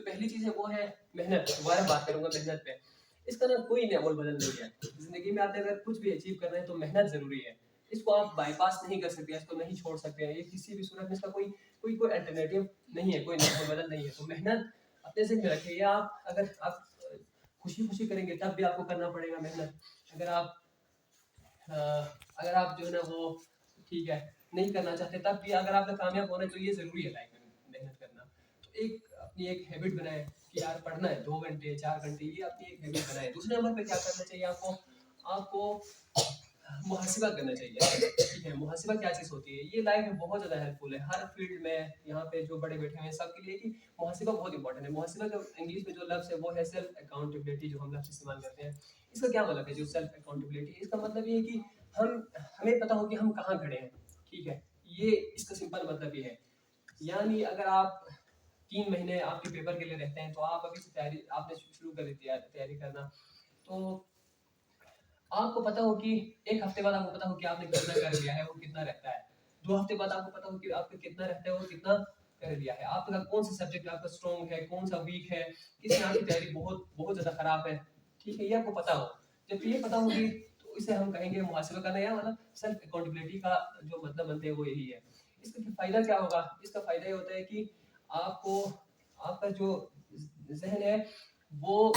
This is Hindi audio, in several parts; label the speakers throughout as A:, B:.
A: पहली चीज़ है वो है मेहनत। दोबारा बात करूँगा मेहनत पे। इसका ना कोई अमल बदल नहीं है। ज़िंदगी में आपने अगर कुछ भी अचीव करना है तो मेहनत ज़रूरी है। इसको आप बाईपास नहीं कर सकते, इसको नहीं छोड़ सकते हैं। ये किसी भी सूरत में इसका कोई अल्टरनेटिव नहीं है, कोई अमल बदल नहीं है। तो मेहनत अपने ज़हन में रखिए। या आप अगर आप खुशी-खुशी करेंगे तब भी आपको करना पड़ेगा मेहनत। अगर आप अगर आप जो है ना वो ठीक है नहीं करना चाहते तब भी अगर आपने कामयाब होना है तो ये ज़रूरी है लाइफ में मेहनत करना। तो एक अपनी एक हैबिट बनाएं कि यार पढ़ना है 2 घंटे 4 घंटे, ये अपनी एक हैबिट बनाएं। दूसरे नंबर पे क्या करना चाहिए आपको, आपको मुहासिबा करना चाहिए। ठीक है, मुहासिबा क्या चीज़ होती है, ये लाइफ में बहुत ज़्यादा हेल्पफुल है हर फील्ड में। यहाँ पे जो बड़े बैठे हुए हैं सबके लिए कि मुहासिबा बहुत इंपॉर्टेंट है। मुहासिबा का इंग्लिश में जो लफ्ज़ है वो है सेल्फ अकाउंटेबिलिटी, जो हम लफ्ज़ इस्तेमाल करते हैं। इसका क्या मतलब है जो सेल्फ अकाउंटेबिलिटी, इसका मतलब ये है कि हमें पता हो कि हम कहाँ खड़े हैं। ठीक है, ये इसका सिंपल मतलब ये है। यानी अगर आप 3 महीने आपके पेपर के लिए रहते हैं तो आप अभी से तैयारी आपने शुरू कर दी तैयारी करना। तो आपको पता हो कि 1 हफ्ते बाद आपको पता हो कि आपने कितना कर लिया है, वो कितना रहता है। 2 हफ्ते बाद आपको पता हो कि आपका कितना रहता है, वो कितना कर लिया है। आपका कौन-सा सब्जेक्ट आपका स्ट्रॉन्ग है, कौन-सा वीक है, किसमें आपकी तैयारी बहुत बहुत ज़्यादा खराब है। ठीक है, ये आपको पता हो। जब ये पता होगी तो इसे हम कहेंगे मुहासिबा करना, या मतलब सेल्फ अकाउंटेबिलिटी का जो मतलब बनते हैं वो यही है। इसका फ़ायदा क्या होगा? इसका फ़ायदा ये होता है कि आपको आपका जो ज़हन है वो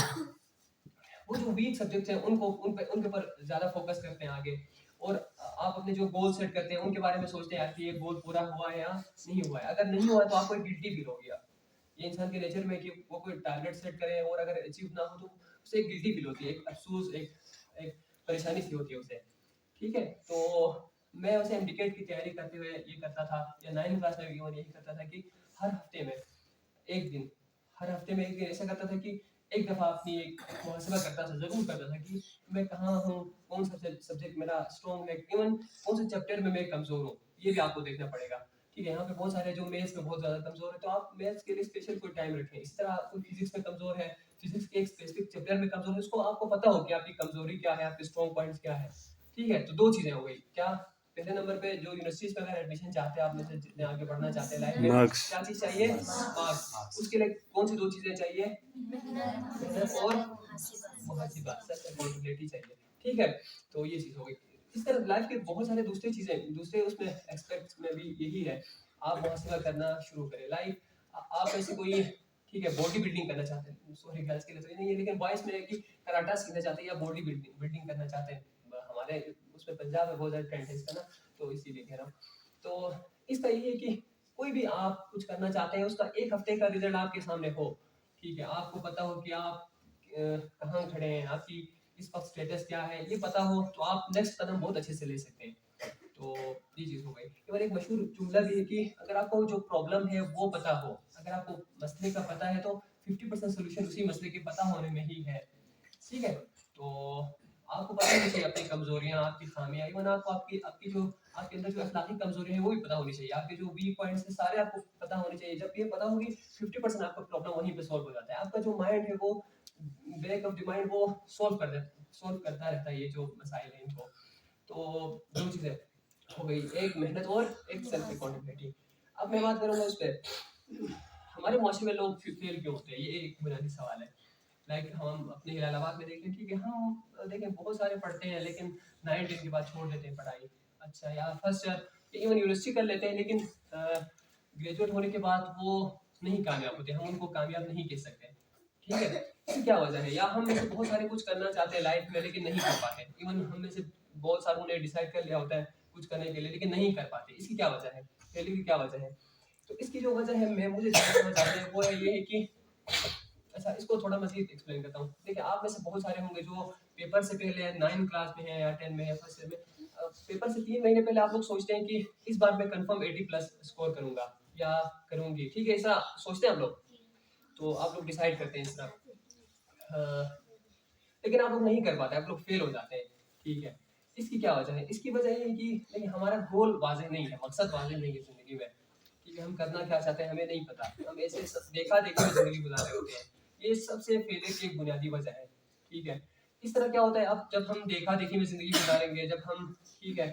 A: वो जो वीक सब्जेक्ट्स हैं उनके ऊपर ज़्यादा फोकस करते हैं आगे। और आप अपने जो गोल सेट करते हैं उनके बारे में सोचते हैं यार कि ये गोल पूरा हुआ है या नहीं हुआ है। अगर नहीं हुआ है तो आपको एक गिल्टी फील होगी। ये इंसान के नेचर में कि वो कोई टारगेट सेट करे और अगर अचीव ना हो तो उसे एक गिल्टी फील होती है, एक अफसोस, एक एक परेशानी सी होती है उसे। ठीक है, तो मैं वैसे एमडीकेट की तैयारी करते हुए ये करता था, या 9वीं क्लास में भी यही करता था कि हर हफ्ते में एक दिन हर हफ्ते में एक दिन ऐसा करता था कि एक दफ़ा अपनी एक मुहासिबा करता था, ज़रूर करता था कि मैं कहाँ हूँ, कौन सा सब्जेक्ट मेरा स्ट्रॉन्ग है, इवन कौन से चैप्टर में मैं कमज़ोर हूँ, ये भी आपको देखना पड़ेगा। ठीक है, यहाँ पे बहुत सारे जो मैथ्स में बहुत ज़्यादा कमज़ोर है तो आप मैथ्स के लिए स्पेशल कोई टाइम रखें। इसी तरह कोई फिजिक्स में कमज़ोर है, फिजिक्स के एक स्पेसिफिक चैप्टर में कमज़ोर है, उसको आपको पता हो कि आपकी कमज़ोरी क्या है, आपके स्ट्रॉन्ग पॉइंट्स क्या है। ठीक है, तो 2 चीज़ें हो गई। क्या, पहले नंबर पे जो यूनिवर्सिटीज़ में अगर एडमिशन चाहते हैं, आप में से जितने आगे बढ़ना चाहते हैं लाइफ में,
B: मार्क्स।
A: क्या चीज़ चाहिए? मार्क्स। उसके लिए कौन सी 2 चीज़ें चाहिए? मेहनत और मुहासिबा, सेल्फ अकाउंटेबिलिटी चाहिए। ठीक है, तो ये चीज़ हो गई। इस तरह लाइफ के बहुत सारे दूसरी चीज़ें, दूसरे उसमें एस्पेक्ट्स में भी यही है। आप मुहासिबा करना शुरू करें। लाइक आप ऐसे कोई, ठीक है, बॉडी बिल्डिंग करना चाहते हैं, सॉरी गर्ल्स के लिए तो ये नहीं है, लेकिन बॉयज़ में है कि कराटा सीखना चाहते हैं या बॉडी बिल्डिंग बिल्डिंग करना चाहते हैं। हमारे उसमें पंजाब में बहुत ज़्यादा ट्रेंड है इसका ना, तो इसीलिए कह रहा हूँ। तो इसका ये है कि कोई भी आप कुछ करना चाहते हैं उसका 1 हफ्ते का रिजल्ट आपके सामने हो। ठीक है, आपको पता हो कि आप कहाँ खड़े हैं, आपकी इस वक्त स्टेटस क्या है, ये पता हो तो आप नेक्स्ट कदम बहुत अच्छे से ले सकते हैं। तो ये चीज़ हो गई। और एक मशहूर जुमला भी है कि अगर आपको जो प्रॉब्लम है वो पता हो, अगर आपको मसले का पता है तो 50% सॉल्यूशन उसी मसले के पता होने में ही है। ठीक है, तो आपको पता होनी चाहिए अपनी कमजोरियां, आपकी खामियां, इवन आपको आपकी आपकी जो आपके अंदर जो अखलाकी कमजोरी है वो भी पता होनी चाहिए। आपके जो वीक पॉइंट्स हैं सारे आपको पता होने चाहिए। जब ये पता होगी 50% आपका प्रॉब्लम वहीं पे सॉल्व हो जाता है। आपका जो माइंड है वो बैक ऑफ द माइंड वो सॉल्व करता रहता है ये जो मसाइल हैं इनको। तो 2 चीज़ें हो गई, एक मेहनत और एक सेल्फ अकाउंटेबिलिटी। अब मैं बात करूँगा उस पे, हमारे मुआशरे में लोग फेल क्यों होते हैं, ये एक बुनियादी सवाल है। लाइक हम अपने इलाहाबाद में देखें, ठीक है, हम देखें बहुत सारे पढ़ते हैं लेकिन 9-10 के बाद छोड़ देते हैं पढ़ाई। अच्छा, या फर्स्ट ईयर इवन यूनिवर्सिटी कर लेते हैं लेकिन ग्रेजुएट होने के बाद वो नहीं कामयाब होते, हम उनको कामयाब नहीं कह सकते। ठीक है, इसकी क्या वजह है? या हम में से बहुत सारे कुछ करना चाहते हैं लाइफ में लेकिन नहीं कर पाते। इवन हम में से बहुत सारों ने डिसाइड कर लिया होता है कुछ करने के लिए लेकिन नहीं कर पाते। इसकी क्या वजह है? फेलियर की क्या वजह है? तो इसकी जो वजह है मैं मुझे समझना चाहते हैं वो है ये है कि, अच्छा इसको थोड़ा मज़ीद एक्सप्लेन करता हूँ। देखिए, आप में से बहुत सारे होंगे जो पेपर से पहले 9 क्लास में हैं या 10 में या फर्स्ट ईयर में, पेपर से 3 महीने पहले आप लोग सोचते हैं कि इस बार मैं कंफर्म 80 प्लस स्कोर करूँगा या करूँगी। ठीक है, ऐसा सोचते हैं आप लोग। तो आप लोग डिसाइड करते हैं इस तरह। लेकिन आप लोग नहीं कर पाते, आप लोग फेल हो जाते हैं। ठीक है, इसकी क्या वजह है? इसकी वजह ये है कि नहीं, हमारा गोल वाज़ेह नहीं है, मकसद वाज़ेह नहीं है ज़िंदगी में। ठीक है, हम करना क्या चाहते हैं हमें नहीं पता, हम ऐसे देखा-देखी में ज़िंदगी गुजार रहे होते हैं। ये सबसे फेलियर की एक बुनियादी वजह है। ठीक है, इस तरह क्या होता है, अब जब हम देखा-देखी में ज़िंदगी गुजारेंगे, जब हम, ठीक है,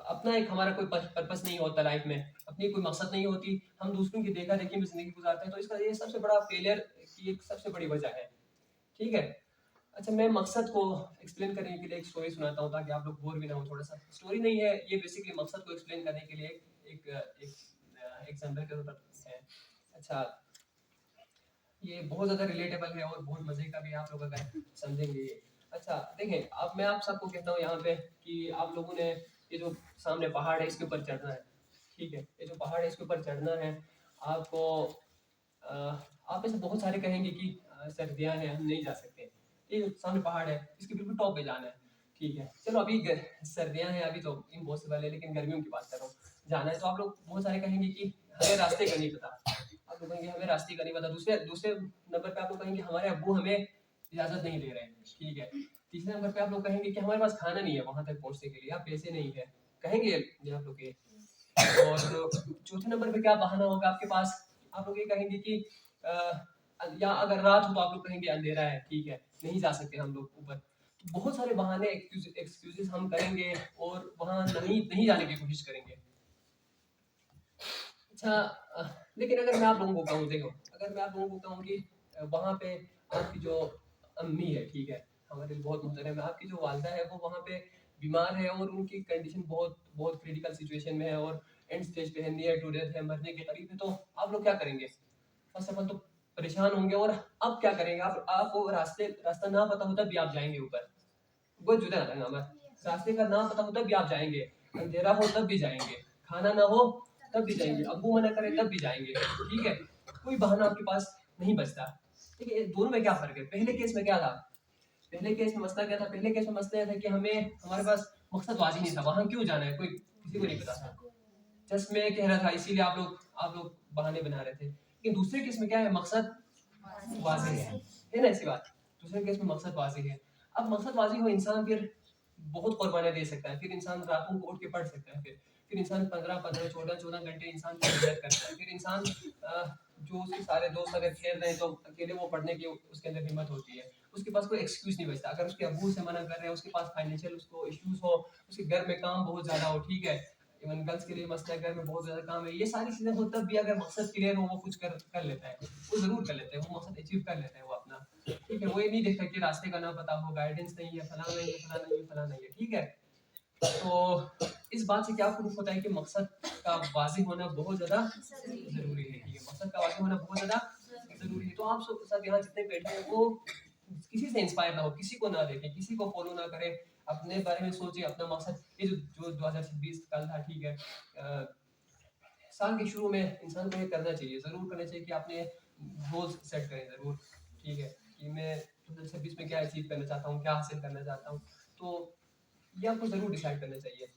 A: अपना एक हमारा कोई पर्पस नहीं होता लाइफ में, अपनी कोई मकसद नहीं होती, हम दूसरों की देखा देखी में जिंदगी गुजारते हैं, तो इसका ये सबसे बड़ा फेलियर की एक सबसे बड़ी वजह है। ठीक है। अच्छा, मैं मकसद को एक्सप्लेन करने के लिए एक स्टोरी सुनाता हूँ ताकि आप लोग बोर भी ना हो। थोड़ा सा स्टोरी नहीं है ये, बेसिकली मकसद को एक्सप्लेन करने के लिए एक एग्जाम्पल के तौर पर है। अच्छा, ये बहुत ज़्यादा रिलेटेबल है और बहुत मज़े का भी, आप लोग अगर समझेंगे ये। अच्छा देखें, अब मैं आप सबको कहता हूँ यहाँ पे कि आप लोगों ने ये जो सामने पहाड़ है इसके ऊपर चढ़ना है। ठीक है, ये जो पहाड़ है इसके ऊपर चढ़ना है आपको। आप में से बहुत सारे कहेंगे कि सर्दियाँ हैं, हम नहीं जा सकते। ये जो सामने पहाड़ है इसके बिल्कुल टॉप पे जाना है। ठीक है, चलो अभी सर्दियाँ हैं, अभी तो इम्पॉसिबल है, लेकिन गर्मियों की बात कर रहा हूँ, जाना है। तो आप लोग बहुत सारे कहेंगे कि हमें रास्ते का नहीं पता। आप लोग कहेंगे हमें रास्ते का नहीं पता। दूसरे दूसरे नंबर पे आप लोग कहेंगे हमारे अब्बू हमें इजाज़त नहीं दे रहे हैं। ठीक है। तीसरे नंबर पे आप लोग कहेंगे कि हमारे पास खाना नहीं है वहाँ तक पहुँचने के लिए, आप पैसे नहीं है, कहेंगे ये आप लोग ये। और चौथे नंबर पे क्या बहाना होगा आपके पास? आप लोग ये कहेंगे कि या अगर रात हो तो आप लोग कहेंगे अंधेरा है, ठीक है, नहीं जा सकते हम लोग ऊपर। तो बहुत सारे बहाने, एक्सक्यूजेस हम करेंगे और वहाँ नहीं नहीं जाने की कोशिश करेंगे। अच्छा, लेकिन अगर मैं आप लोगों को कहूँ, देखो, अगर मैं आप लोगों को कहूँ कि वहाँ पे आपकी जो अम्मी है, ठीक है, हमारे लिए बहुत मुहतरम है, आपकी जो वालदा है वो वहाँ पे बीमार है और उनकी कंडीशन बहुत बहुत क्रिटिकल सिचुएशन में है और एंड स्टेज पे है, नियर टू डेथ है, मरने के करीब है, तो आप लोग क्या करेंगे? फर्स्ट ऑफ ऑल तो परेशान होंगे। और अब क्या करेंगे? आप आपको रास्ता ना पता हो तब भी आप जाएंगे ऊपर। वो जुदा है ना, रास्ते का ना पता हो तब भी आप जाएंगे, अंधेरा हो तब भी जाएंगे, खाना ना हो तब भी जाएंगे, अब्बू मना करे तब भी जाएंगे। ठीक है, कोई बहाना आपके पास नहीं बचता। ठीक है, दोनों में क्या फर्क है? पहले केस में क्या था? पहले केस में मसला क्या था? पहले केस में मसला था कि हमारे पास मकसद वाज़िह नहीं था, वहां क्यों जाना है कोई किसी को नहीं पता था। जस्ट मैं कह रहा था, इसीलिए आप लोग बहाने बना रहे थे। लेकिन दूसरे केस में क्या है? मकसद वाज़िह है ना, ऐसी बात। दूसरे केस में मकसद वाज़िह है। अब मकसद वाज़िह हो, इंसान फिर बहुत कुर्बानियाँ दे सकता है, फिर इंसान रातों को उठ के पढ़ सकता है, फिर इंसान 15-15, 14-14 घंटे इंसान मेहनत करता है, फिर इंसान जो उसके सारे दोस्त अगर खेल रहे हैं तो अकेले वो पढ़ने की उसके अंदर हिम्मत होती है, उसके पास कोई एक्सक्यूज नहीं बचता। अगर उसके अब्बू से मना कर रहे हैं, उसके पास फाइनेंशियल उसको इश्यूज हो, उसके घर में काम बहुत ज़्यादा हो, ठीक है, इवन गर्ल्स के लिए मसला है, घर में बहुत ज़्यादा काम है, ये सारी चीज़ें हो, तब भी अगर मकसद क्लियर हो वो कुछ कर लेता है, वो ज़रूर कर लेता है, वो मकसद अचीव कर लेता है वो अपना। ठीक है, वो ये नहीं देखता कि रास्ते का ना पता हो, गाइडेंस नहीं है, फलाना नहीं है, फलाना नहीं है, फलाना नहीं है। ठीक है, तो इस बात से क्या प्रूफ होता है कि मकसद का वाज़िह होना बहुत ज़्यादा ज़रूरी है। ठीक है, मकसद का वाज़िह होना बहुत ज़्यादा ज़रूरी है। तो आप सब यहाँ जितने बैठे हैं वो किसी से इंस्पायर ना हो, किसी को ना देखें, किसी को फॉलो ना करें, अपने बारे में सोचें, अपना मकसद, ये जो 2026 कल था, ठीक है, साल के शुरू में इंसान को ये करना चाहिए, ज़रूर करना चाहिए कि आपने गोल्स सेट करें ज़रूर। ठीक है, कि मैं 2026 में क्या अचीव करना चाहता हूँ, क्या हासिल करना चाहता हूँ, तो ये आपको ज़रूर डिसाइड करना चाहिए।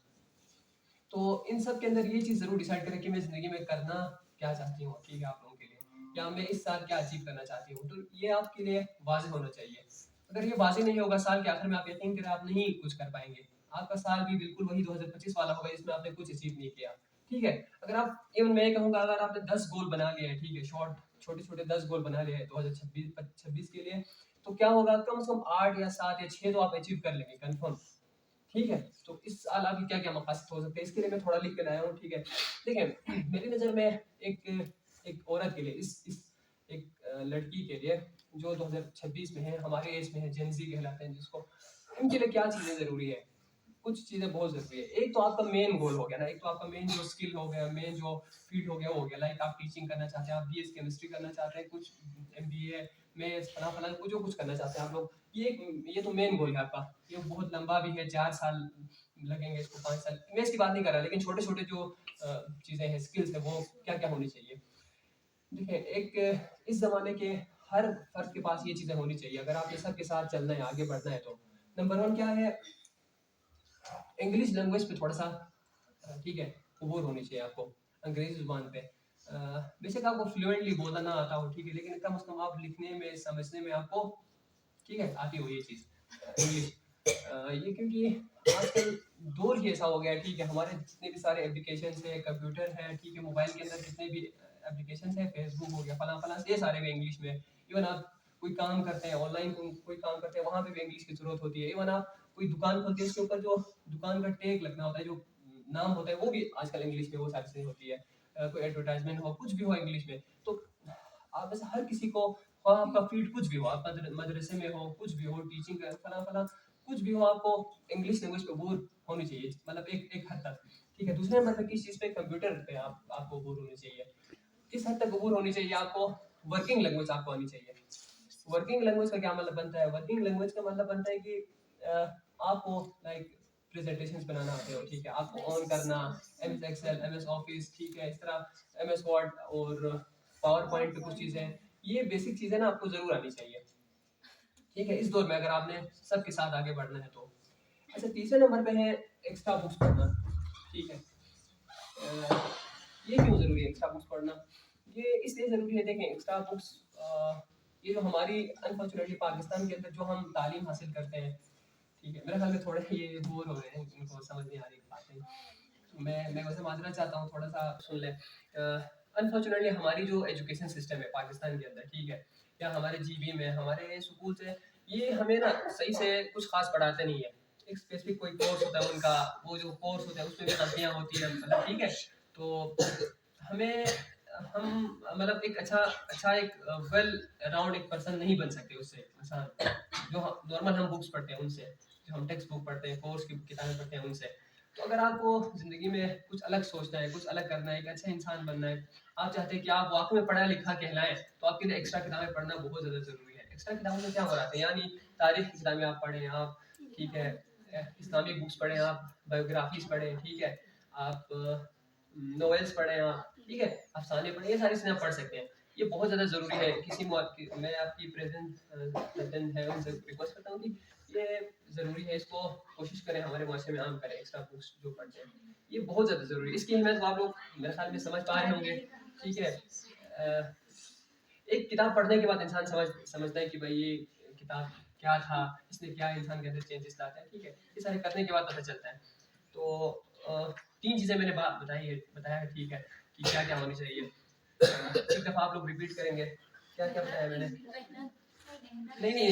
A: तो इन सब के अंदर ये चीज़ ज़रूर डिसाइड करें कि मैं ज़िंदगी में करना क्या चाहती हूँ, ठीक है, आप लोगों के लिए, या मैं इस साल क्या अचीव करना चाहती हूँ, तो ये आपके लिए वाज़िह होना चाहिए। अगर ये वाज़िह नहीं होगा, साल के आखिर में आप यकीन करें आप नहीं कुछ कर पाएंगे, आपका साल भी बिल्कुल वही 2025 वाला होगा जिसमें आपने कुछ अचीव नहीं किया। ठीक है, अगर आप, इवन मैं कहूँगा, अगर आपने 10 गोल बना लिए हैं, ठीक है, छोटे छोटे 10 गोल बना लिए हैं 2026 के लिए, तो क्या होगा, कम से कम 8 या 7 या 6 तो आप अचीव कर लेंगे कन्फर्म। ठीक है, तो इस साल आपकी क्या क्या मकासद हो सकते हैं, इसके लिए मैं थोड़ा लिख के लाया हूँ। ठीक है, देखिए, मेरी नज़र में एक एक औरत के लिए, इस एक लड़की के लिए जो 2026 में है, हमारे एज में है, जेनजी कहलाते हैं जिसको, इनके लिए क्या चीज़ें ज़रूरी है? कुछ चीज़ें बहुत ज़रूरी है। एक तो आपका मेन गोल हो गया ना, एक तो आपका मेन जो स्किल हो गया, मेन जो फील्ड हो गया वो हो गया, लाइक आप टीचिंग करना चाहते हैं, आप बीएस केमिस्ट्री करना चाहते हैं, कुछ एमबीए में फला फला जो कुछ करना चाहते हैं आप लोग, ये तो मेन गोल है आपका। ये बहुत लंबा भी है, 4 साल लगेंगे इसको, 5 साल, मैं इसकी बात नहीं कर रहा, लेकिन छोटे छोटे जो चीज़ें हैं, स्किल्स है, वो क्या क्या होनी चाहिए। देखिए, एक इस ज़माने के हर फर्द के पास ये चीज़ें होनी चाहिए अगर आप ये सब के साथ चलना है, आगे बढ़ना है तो। नंबर 1 क्या है? इंग्लिश लैंग्वेज पे थोड़ा सा, ठीक है, अबूर होनी चाहिए आपको अंग्रेजी ज़ुबान पे। बेशक आपको फ्लुएंटली बोलना ना आता हो, ठीक है, लेकिन कम से कम आप लिखने में, समझने में आपको, ठीक है, आती हो ये चीज़, इंग्लिश। ये क्योंकि आजकल दौर ही ऐसा हो गया है, ठीक है, हमारे जितने भी सारे एप्लीकेशंस हैं, कंप्यूटर है, ठीक है, मोबाइल के अंदर जितने भी एप्लीकेशंस हैं, फेसबुक हो गया, फलां फलां, ये सारे में इंग्लिश में। इवन आप कोई काम करते हैं ऑनलाइन, कोई काम करते हैं, वहाँ पे भी इंग्लिश की ज़रूरत होती है। इवन आप कोई दुकान खोलते हैं, उसके ऊपर जो दुकान का टैग लगना होता है, जो नाम होता है वो भी आजकल इंग्लिश में वो सारी चीज़ें होती है। कोई एडवर्टाइजमेंट हो, कुछ भी हो इंग्लिश में, तो आप बस हर किसी को, हाँ, आपका फील्ड कुछ भी हो, आप मदरसे में हो, कुछ भी हो, टीचिंग का फला फला कुछ भी हो, आपको इंग्लिश लैंग्वेज पे अबूर होनी चाहिए, मतलब एक एक हद तक, ठीक है। दूसरे नंबर पे किस चीज़ पे, कंप्यूटर पे आपको अबूर होनी चाहिए। किस हद तक अबूर होनी चाहिए आपको, वर्किंग लैंग्वेज आपको आनी चाहिए। वर्किंग लैंग्वेज का क्या मतलब बनता है, वर्किंग लैंग्वेज का मतलब बनता है कि आपको लाइक प्रेजेंटेशंस बनाना आते हो, ठीक है, आपको ऑन करना M S Excel, M S Office, ठीक है, इस तरह एम एस वर्ड और पावर पॉइंट पे कुछ चीज़ें, ये बेसिक चीज़ें ना आपको ज़रूर आनी चाहिए, ठीक है, इस दौर में अगर आपने सबके साथ आगे बढ़ना है तो। अच्छा, तीसरे नंबर पे है एक्स्ट्रा बुक्स पढ़ना, ठीक है। ये क्यों ज़रूरी है एक्स्ट्रा बुक्स पढ़ना? ये इसलिए ज़रूरी है, देखें एक्स्ट्रा बुक्स, ये जो हमारी अनफॉर्चुनेटली पाकिस्तान के अंदर जो हम तालीम हासिल करते हैं, ठीक है, मेरे ख्याल में थोड़े ये बोर हो रहे हैं, इनको समझ नहीं आ रही बातें, मैं वैसे माजरा चाहता हूँ, थोड़ा सा सुन लें। अनफॉर्चुनेटली हमारी जो एजुकेशन सिस्टम है पाकिस्तान के अंदर, ठीक है, या हमारे जीबी में, हमारे स्कूल से, ये हमें ना सही से कुछ खास पढ़ाते नहीं है। एक स्पेसिफिक कोई कोर्स होता है उनका, वो जो कोर्स होता है उसमें भी गलतियाँ होती हैं, मतलब ठीक है, तो हमें, हम मतलब एक अच्छा अच्छा एक वेल राउंड एक पर्सन नहीं बन सकते उससे, इंसान जो नॉर्मल हम बुक्स पढ़ते हैं उनसे, जो हम टेक्स्ट बुक पढ़ते हैं, कोर्स की किताबें पढ़ते हैं उनसे। तो अगर आपको ज़िंदगी में कुछ अलग सोचना है, कुछ अलग करना है, एक अच्छा इंसान बनना है, आप चाहते हैं कि आप वाकई में पढ़ा लिखा कहलाएं, तो आपके लिए एक्स्ट्रा किताबें पढ़ना बहुत ज़्यादा ज़रूरी है। एक्स्ट्रा किताबों में क्या हो रहा है, यानी तारीख की किताबें आप पढ़ें, आप, ठीक है, इस्लामिक बुक्स पढ़ें, आप बायोग्राफीज पढ़ें, ठीक है, आप नॉवेल्स पढ़ें, आप, ठीक है, अफसाने पढ़ें, ये सारी चीज़ें आप पढ़ सकते हैं। ये बहुत ज़्यादा ज़रूरी है। मैं आपकी प्रेजेंट है उनसे रिक्वेस्ट करता हूँ कि ये ज़रूरी है, इसको कोशिश करें हमारे मुआशरे में आम करें, एक्स्ट्रा बुक्स जो पढ़ते हैं, ये बहुत ज़्यादा ज़रूरी है। इसकी अहमियत आप लोग मेरे ख्याल में समझ पा रहे होंगे, ठीक है। एक किताब पढ़ने के बाद इंसान समझता है कि भाई ये किताब क्या था, इसने क्या इंसान के अंदर चेंजेस लाता है, ठीक है, ये सारे करने के बाद पता चलता है। तो तीन चीज़ें मैंने बात बताया है, ठीक है, कि क्या क्या होनी चाहिए। एक दफ़ा आप लोग रिपीट करेंगे, क्या क्या बताया मैंने? नहीं नहीं,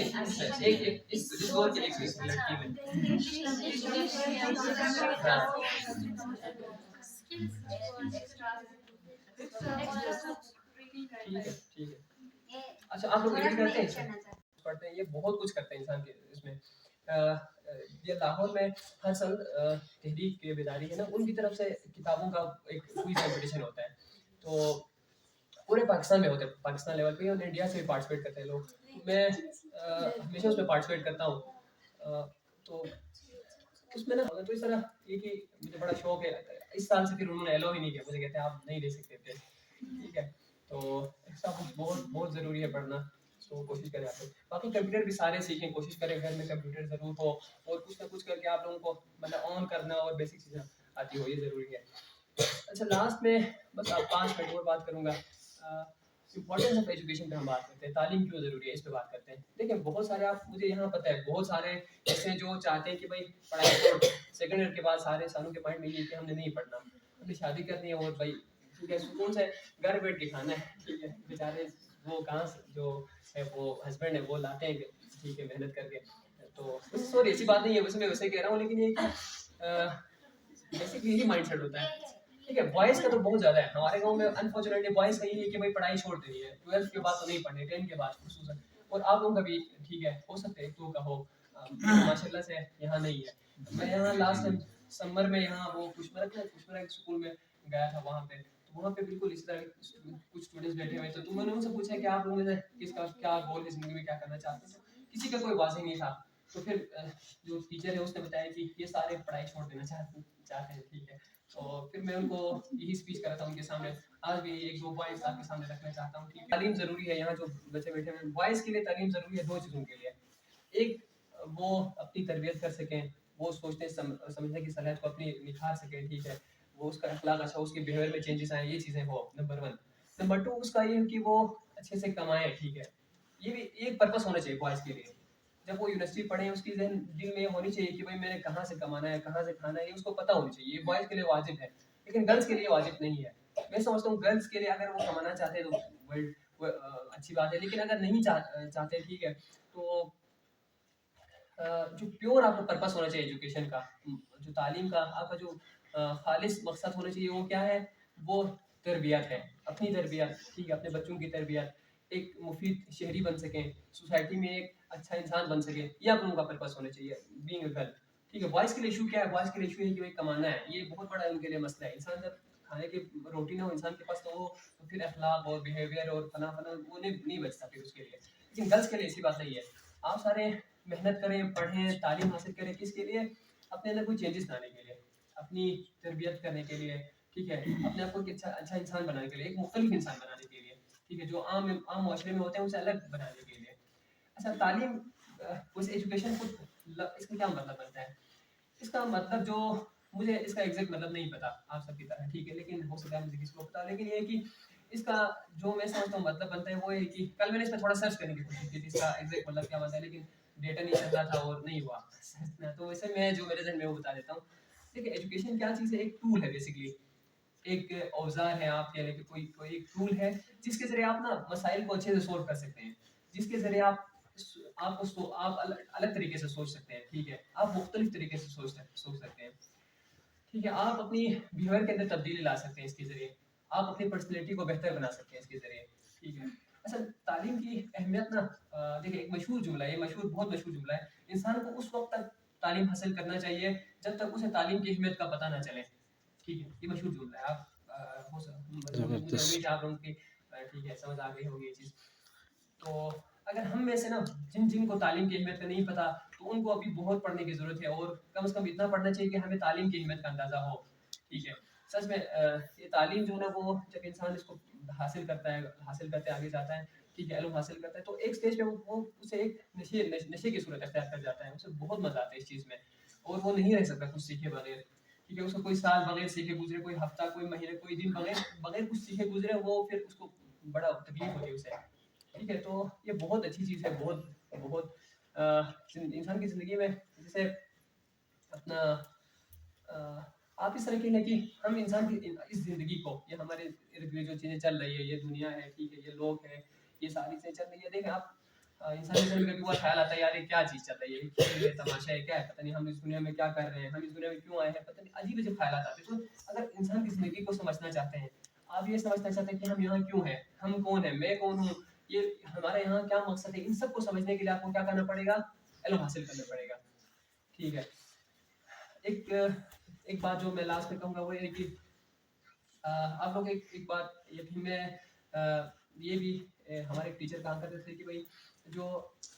A: एक एक इस दौर के एक लड़की में, हाँ, ठीक है ठीक है। अच्छा, आप लोग रीड करते हैं इसे? पढ़ते हैं, ये बहुत कुछ करते हैं इंसान के इसमें। ये लाहौर में हर साल तहरीक बेदारी है ना, उनकी तरफ से किताबों का एक क्विज कंपटीशन होता है, तो पूरे पाकिस्तान में होते हैं, पाकिस्तान लेवल पे और इंडिया से भी पार्टिसिपेट करते हैं लोग। मैं हमेशा उसमें पार्टिसिपेट करता हूँ। तो उसमें ना, तो इस तरह ये कि मुझे बड़ा शौक है, इस साल से फिर उन्होंने अलाउ ही नहीं किया, मुझे कहते हैं आप नहीं दे सकते थे, ठीक है। तो एक्स्ट्रा बुक्स बहुत बहुत ज़रूरी है पढ़ना, तो कोशिश करें आप लोग। बाकी कंप्यूटर भी सारे सीखें, कोशिश करें घर में कंप्यूटर ज़रूर हो, और कुछ ना कुछ करके आप लोगों को मतलब ऑन करना और बेसिक चीज़ें आती हो, ये ज़रूरी है। अच्छा, लास्ट में बस आप 5 मिनट और बात करूँगा। इम्पोर्टेंस ऑफ एजुकेशन पे हम बात करते हैं, तालीम क्यों ज़रूरी है, इस पे बात करते हैं। देखिए, बहुत सारे, आप, मुझे यहाँ पता है बहुत सारे ऐसे जो चाहते हैं कि भाई पढ़ाई छोड़, सेकंड ईयर के बाद सारे इंसानों के माइंड में ये कि हमने नहीं पढ़ना, हमने शादी करनी है और भाई ठीक है, सुकून से घर बैठ के खाना है, ठीक है, बेचारे वो कहाँ से जो है वो हस्बैंड है वो लाते हैं, ठीक है, मेहनत करके। तो सॉरी, ऐसी बात नहीं है, वैसे मैं वैसे कह रहा हूँ, लेकिन ये बेसिकली यही माइंडसेट होता है, ठीक है। बॉयज़ का तो बहुत ज़्यादा है हमारे गाँव में, अनफॉर्चुनेटली बॉयज़ का यही है कि भाई पढ़ाई छोड़ देनी है, 12th के बाद तो नहीं पढ़नी, 10 के बाद खुसूसन। और आप लोगों का भी ठीक है, हो सकता है एक दो का हो, माशाल्लाह से यहाँ नहीं है। मैं यहाँ लास्ट टाइम समर में यहाँ वो कुशमरा के स्कूल में गया था, वहाँ पे, तो वहाँ पे बिल्कुल इसी तरह कुछ स्टूडेंट्स बैठे हुए थे, तो मैंने उनसे पूछा कि आप लोगों में से किसका क्या गोल है ज़िंदगी में, क्या करना चाहते हैं, तो किसी का कोई वाज़ेह नहीं था। तो फिर जो टीचर है उसने बताया कि ये सारे पढ़ाई छोड़ देना चाहते हैं, ठीक है। तो फिर मैं उनको यही स्पीच करा था उनके सामने, आज भी एक दो पॉइंट्स आपके सामने रखना चाहता हूँ, ठीक है। तालीम ज़रूरी है, यहाँ जो बच्चे बैठे हुए हैं, बॉयज़ के लिए तालीम ज़रूरी है दो चीज़ों के लिए। एक, वो अपनी तरबियत कर सकें, वो सोचने समझने की सलाहियत को अपनी निखार सकें, ठीक है, वो उसका अखलाक अच्छा, उसके बिहेवियर में चेंजेस आए, ये चीज़ें हो, नंबर 1। नंबर 2 उसका ये है कि वो अच्छे से कमाएँ, ठीक है। ये भी एक पर्पस होना चाहिए बॉयज़ के लिए। जब वो यूनिवर्सिटी पढ़े, उसकी दिल में होनी चाहिए कि भाई मैंने कहाँ से कमाना है, कहाँ से खाना है, ये उसको पता होनी चाहिए। ये बॉयज़ के लिए वाजिब है, लेकिन गर्ल्स के लिए वाजिब नहीं है। मैं समझता हूँ गर्ल्स के लिए अगर वो कमाना चाहते हैं तो अच्छी बात है, लेकिन अगर नहीं चाहते, ठीक है, तो जो प्योर आपको पर्पस होना चाहिए एजुकेशन का, जो तालीम का आपका जो खालिस मकसद होना चाहिए। वो क्या है? वो तरबियत है, अपनी तरबियत, ठीक है, अपने बच्चों की तरबियत, एक मुफीद शहरी बन सकें, सोसाइटी में एक अच्छा इंसान बन सके, ये आप लोगों का पर्पस होना चाहिए बीइंग अ गर्ल। ठीक है, बॉयज़ के लिए इशू क्या है? बॉयज़ के लिए इशू है कि भाई कमाना है, ये बहुत बड़ा उनके लिए मसला है। इंसान जब खाने की रोटी ना हो इंसान के पास, तो वो तो फिर अखलाक और बिहेवियर और फना वो नहीं बचता फिर उसके लिए। लेकिन गर्ल्स के लिए ऐसी बात नहीं है। आप सारे मेहनत करें, पढ़ें, तालीम हासिल करें, किसके लिए? अपने अंदर कोई चेंजेस लाने के लिए, अपनी तरबियत करने के लिए, ठीक है, अपने आप को एक अच्छा अच्छा इंसान बनाने के लिए, एक मुख्तलिफ इंसान बनाने के लिए, ठीक है, जो आम आम माशरे में होते हैं उनसे अलग बनाने के लिए। अच्छा, तालीम उस एजुकेशन को इसका क्या मतलब बनता है? इसका मतलब जो मुझे इसका एग्जैक्ट मतलब नहीं पता आप सबकी तरह, ठीक है, लेकिन हो सकता है मुझे किसी को पता हो, लेकिन ये है कि इसका जो मैं समझता हूँ मतलब बनता है वो है कि कल मैंने इस पर थोड़ा सर्च करने की कोशिश की थी इसका एग्जैक्ट मतलब क्या बनता है, लेकिन डेटा नहीं चल रहा था और नहीं हुआ सर्च ना, तो वैसे मैं जो मेरे जहन में वो बता देता हूँ। देखिए, एजुकेशन क्या चीज़ है? एक टूल है बेसिकली, एक औजार है आपके लिए, कि कोई कोई एक टूल है जिसके ज़रिए आप ना मसाइल को अच्छे से सोल्व कर सकते हैं, जिसके ज़रिए आप अलग अलग तरीके से सोच सकते हैं, ठीक है, आप मुख्तलिफ तरीके से सोच सकते हैं, ठीक है, आप अपनी बिहेवियर के अंदर तब्दीली ला सकते हैं इसके ज़रिए, आप अपनी पर्सनैलिटी को बेहतर बना सकते हैं इसके ज़रिए, ठीक है। अच्छा, तालीम की अहमियत ना, देखिए, एक मशहूर जुमला है, ये मशहूर बहुत मशहूर जुमला है, इंसान को उस वक़्त तक तालीम हासिल करना चाहिए जब तक उसे तालीम की अहमियत का पता ना चले। ठीक है, ये मशहूर जुमला है। आप हो स मुझे उम्मीद
B: ज़बरदस्त।
A: है आप लोगों की ठीक है, समझ आ गई होगी ये चीज़। तो अगर हम में से ना जिन को तालीम की अहमियत का नहीं पता, तो उनको अभी बहुत पढ़ने की ज़रूरत है, और कम से कम इतना पढ़ना चाहिए कि हमें तालीम की अहमियत का अंदाज़ा हो। ठीक है? सच में ये तालीम जो है ना, वो जब इंसान इसको हासिल करते आगे जाता है, ठीक है, इल्म हासिल करता है, तो एक स्टेज पे वो उसे एक नशे की सूरत अख्तियार कर जाता है। उसे बहुत मज़ा आता है इस चीज़ में, और वो नहीं रह सकता कुछ सीखे बगैर। ठीक है, उसको कोई साल बगैर सीखे गुज़रे, कोई हफ्ता, कोई महीने, कोई दिन बगैर बगैर कुछ सीखे गुज़रे, वो फिर उसको बड़ा तकलीफ होती है उसे। ठीक है, तो ये बहुत अच्छी चीज़ है, बहुत बहुत इंसान की ज़िंदगी में जैसे अपना आप इस तरह की है कि हम इंसान की इस ज़िंदगी को, ये हमारे इर्द गिर्द जो चीज़ें चल रही है, ये दुनिया है, ठीक है, ये लोग हैं, ये सारी चीज़ें चल रही है, देखें आप, इंसान के ज़हन में कभी ख्याल आता है, यार ये क्या चीज़ चल रही है, ये खेल है, तमाशा है, क्या है, पता नहीं हम इस दुनिया में क्या कर रहे हैं, हम इस दुनिया में क्यों आए हैं, पता नहीं, अजीब अजीब ख्याल आते हैं। तो अगर इंसान की ज़िंदगी को समझना चाहते हैं, आप ये समझना चाहते हैं कि हम यहाँ क्यों हैं, हम कौन हैं, मैं कौन हूँ, ये हमारा यहाँ क्या मकसद है, इन सब को समझने के लिए आपको क्या करना पड़ेगा? इल्म हासिल करना पड़ेगा। ठीक है। एक एक बात जो मैं लास्ट में कहूँगा वो ये है कि आप लोग एक बात ये थी, मैं ये भी हमारे टीचर कहा करते थे कि भाई, जो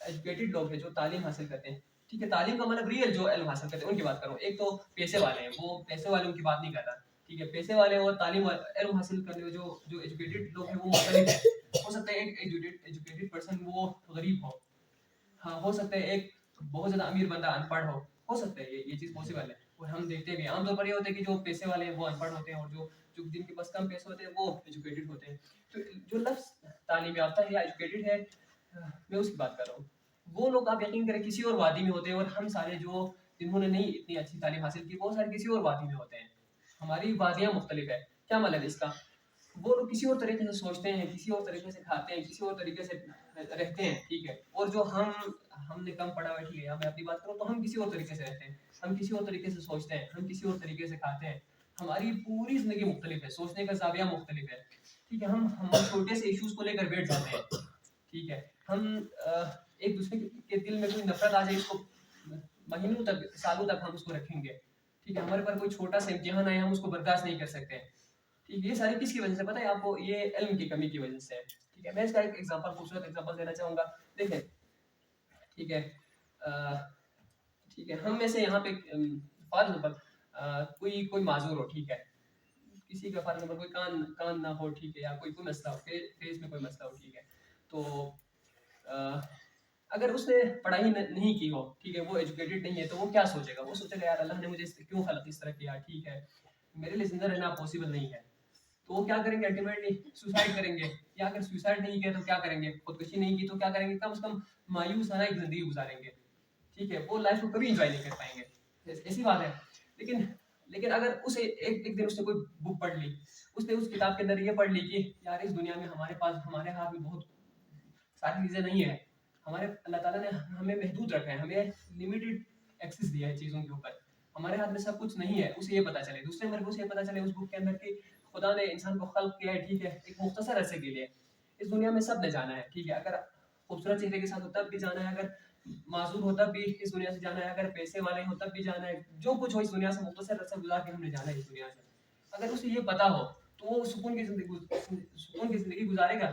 A: एजुकेटेड लोग हैं, जो तालीम हासिल करते हैं, ठीक है, तालीम का मतलब रियल जो इल्म हासिल करते हैं उनकी बात करूँ। एक तो पैसे वाले हैं, वो पैसे वाले उनकी बात नहीं कर रहा, ठीक है, पैसे वाले और इल्म हासिल करने में जो जो एजुकेटेड लोग हैं वो मुख्तलिफ है। हो सकता है एक एजुकेटेड एजुकेटेड पर्सन वो गरीब हो, हाँ, हो सकता है एक बहुत ज़्यादा अमीर बंदा अनपढ़ हो सकता है, ये चीज़ पॉसिबल है, और हम देखते भी हैं। आम तौर पर ये होता है कि जो पैसे वाले हैं वो अनपढ़ होते हैं, और जो जो जिनके पास कम पैसे होते हैं वो एजुकेटेड होते हैं। तो जो लफ्ज़ तालीम याफ़्ता है या एजुकेटेड है, मैं उसकी बात कर रहा हूँ। वो लोग आप यकीन करें किसी और वादी में होते हैं, और हम सारे जो जिन्होंने नहीं इतनी अच्छी तालीम हासिल की, वो सारे किसी और वादी में होते हैं। हमारी वादियाँ मुख्तलिफ है। क्या मतलब है इसका? वो लोग किसी और तरीके से सोचते हैं, किसी और तरीके से खाते हैं, किसी और तरीके से रहते हैं, ठीक है? और जो हमने कम पढ़ा हुआ है, ठीक है, या मैं अपनी बात करूँ तो हम किसी और तरीके से रहते हैं, हम किसी और तरीके से सोचते हैं, हम किसी और तरीके से खाते हैं। हमारी पूरी ज़िंदगी मुख्तलिफ है, सोचने का ज़ाविया मुख्तलिफ है, ठीक है? हम छोटे से इश्यूज़ को लेकर बैठ जाते हैं, ठीक है? हम एक दूसरे के दिल में कोई नफ़रत आ जाए, इसको महीनों तक, सालों तक हम उसको रखेंगे, ठीक है? हमारे पर कोई छोटा-सा इम्तिहान आए, हम उसको बर्दाश्त नहीं कर सकते। ठीक है, ये सारी किसकी वजह से पता है आपको? ये इल्म की कमी की वजह से है। ठीक है, मैं इसका एक एग्जांपल, खूबसूरत एग्जांपल देना चाहूँगा। देखें, ठीक है, अ, ठीक है, हम में से यहाँ पे फॉर एग्जांपल कोई कोई माज़ूर हो, ठीक है? किसी का फॉर एग्जांपल कोई कान कान ना हो, ठीक है, या कोई मसला हो, फेस में कोई मसला हो, ठीक है? तो अ, अगर उसने पढ़ाई नहीं की हो, ठीक है, वो एजुकेटेड नहीं है, तो वो क्या सोचेगा? वो सोचेगा, यार अल्लाह ने मुझे क्यों खलक इस तरह किया, ठीक है? मेरे लिए ज़िंदा रहना पॉसिबल नहीं है। तो वो क्या करेंगे? अल्टीमेटली सुसाइड करेंगे, या अगर सुसाइड नहीं किया तो क्या करेंगे? खुदकुशी नहीं की तो क्या करेंगे? कम से कम मायूसाना एक ज़िंदगी गुज़ारेंगे, ठीक है? वो लाइफ़ को कभी एन्जॉय नहीं कर पाएँगे। ऐसी बात है। लेकिन लेकिन अगर उसे एक एक दिन उसने कोई बुक पढ़ ली, उसने उस किताब के अंदर ये पढ़ ली कि यार इस दुनिया में हमारे हाथ में बहुत सारी चीज़ें नहीं है। हमारे अल्लाह ताला ने हमें महदूद रखा है, हमें लिमिटेड एक्सेस दिया है चीज़ों के ऊपर। हमारे हाथ में सब कुछ नहीं है, उसे ये पता चले। दूसरे नंबर पे उसे ये पता चले उस बुक के अंदर कि खुदा ने इंसान को खल्क किया है, ठीक है, एक मुख्तसर अरसे के लिए। इस दुनिया में सब ने जाना है, ठीक है, अगर खूबसूरत चेहरे के साथ हो तब भी जाना है, अगर माज़ूर हो तब भी इस दुनिया से जाना है, अगर पैसे वाले हो तब भी जाना है, जो कुछ हो इस दुनिया से मुख्तसर अरसा गुजार के हमने जाना है इस दुनिया से। अगर उसे ये पता हो तो वो सुकून की ज़िंदगी गुजारेगा?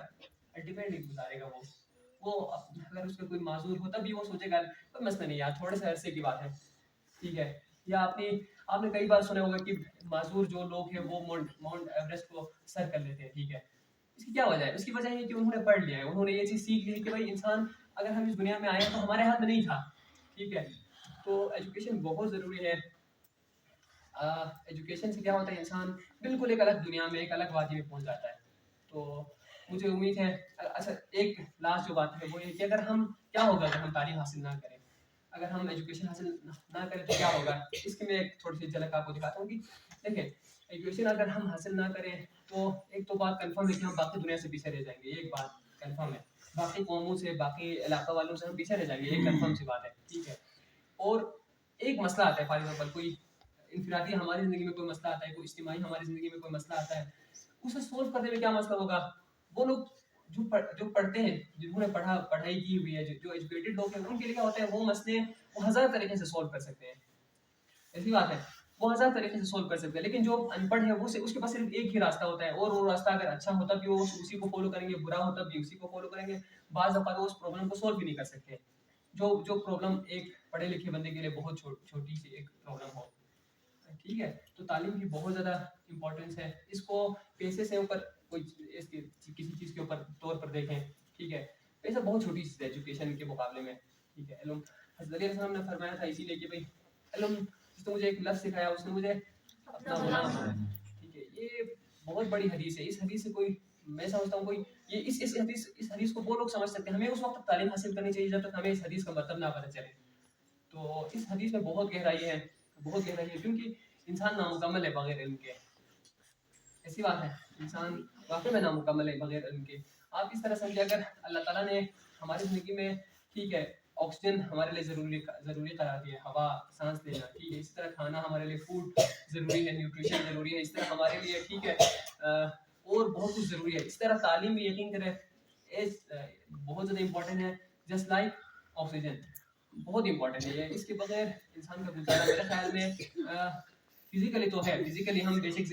A: अल्टीमेटली गुजारेगा वो। वो अगर उसका कोई माज़ूर हो तब भी वो सोचेगा कोई मसला नहीं यार, थोड़े से अरसे की बात है, ठीक है। या आपने आपने कई बार सुना होगा कि माज़ूर जो लोग हैं वो माउंट माउंट एवरेस्ट को सर कर लेते हैं, ठीक है। इसकी क्या वजह है? उसकी वजह ये है कि उन्होंने पढ़ लिया है, उन्होंने ये चीज़ सीख ली है कि भाई इंसान अगर हम इस दुनिया में आए हैं तो हमारे हाथ में नहीं था, ठीक है। तो एजुकेशन बहुत ज़रूरी है। एजुकेशन से क्या होता है, इंसान बिल्कुल एक अलग दुनिया में, एक अलग वादी में पहुँच जाता है। तो मुझे उम्मीद है अच्छा एक लास्ट जो बात है वो ये कि अगर हम क्या होगा अगर हम तालीम हासिल ना करें? अगर हम एजुकेशन हासिल ना करें तो क्या होगा? इसकी मैं एक छोटी-सी झलक आपको दिखाता हूँ कि देखिए, एजुकेशन अगर हम हासिल ना करें तो एक तो बात कन्फर्म है कि हम बाकी दुनिया से पीछे रह जाएँगे, ये एक बात कन्फर्म है। बाकी कौमों से, बाकी इलाका वालों से हम पीछे रह जाएँगे, ये कन्फर्म सी बात है, ठीक है। और एक मसला आता है फॉर एग्ज़ाम्पल कोई इनफरादी हमारी ज़िंदगी में कोई मसला आता है, कोई इज्तिमाई हमारी ज़िंदगी में कोई मसला आता है, उसे सॉल्व करने में क्या मसला होगा? वो लोग जो पढ़ते हैं, जिन्होंने पढ़ाई की हुई है, जो एजुकेटेड लोग हैं, उनके लिए क्या होता है वो मसले वो हज़ार तरीके से सॉल्व कर सकते हैं। ऐसी बात है, वो हज़ार तरीके से सॉल्व कर सकते हैं, लेकिन जो अनपढ़ है वो उसके पास सिर्फ़ एक ही रास्ता होता है और वो रास्ता अगर अच्छा हो तब भी वो उसी को फ़ॉलो करेंगे, बुरा हो तब भी उसी को फ़ॉलो करेंगे। बाज़ दफ़ा तो उस प्रॉब्लम को सॉल्व भी नहीं कर सकते। जो जो प्रॉब्लम एक पढ़े-लिखे बंदे के लिए बहुत छोटी-सी एक प्रॉब्लम हो। ठीक है? तो तालीम की बहुत ज़्यादा इम्पोर्टेंस है। इसको पैसे से ऊपर कोई इसकी किसी चीज़ के ऊपर तौर पर देखें, ठीक है? पैसा बहुत छोटी चीज़ है एजुकेशन के मुकाबले में, ठीक है? इल्म हज़रत अली अलैहि सलाम ने फरमाया था इसीलिए कि भई इल्म जिसने मुझे एक लफ्ज़ सिखाया उसने मुझे अपना गुलाम बनाया, ठीक है? ये बहुत बड़ी हदीस है। इस हदीस से कोई मैं समझता हूँ कोई ये इस हदीस को वो लोग समझ सकते हैं। हमें उस वक़्त तक तालीम हासिल करनी चाहिए जब तक हमें इस हदीस का मतलब ना पता चले। तो इस हदीस में बहुत गहराई है क्योंकि इंसान नामुकम्मल है बगैर इल्म के। ऐसी बात है, इंसान वाक़ई में नामुकम्मल है बगैर इल्म के। आप इस तरह समझिए अगर अल्लाह ताला ने हमारी ज़िंदगी में ठीक है, ऑक्सीजन हमारे लिए ज़रूरी करार दिया है, हवा, साँस लेना, ठीक है। इसी तरह खाना हमारे लिए फूड ज़रूरी है, न्यूट्रिशन ज़रूरी है, इस तरह हमारे लिए ठीक है और बहुत कुछ ज़रूरी है। इसी तरह तालीम भी यकीन करें बहुत ज़्यादा इम्पोर्टेंट है जस्ट लाइक ऑक्सीजन। बहुत इम्पोर्टेंट है ये, इसके बगैर इंसान का गुज़ारा मेरे ख़्याल में फिज़िकली तो है, फिज़िकली हम बेसिक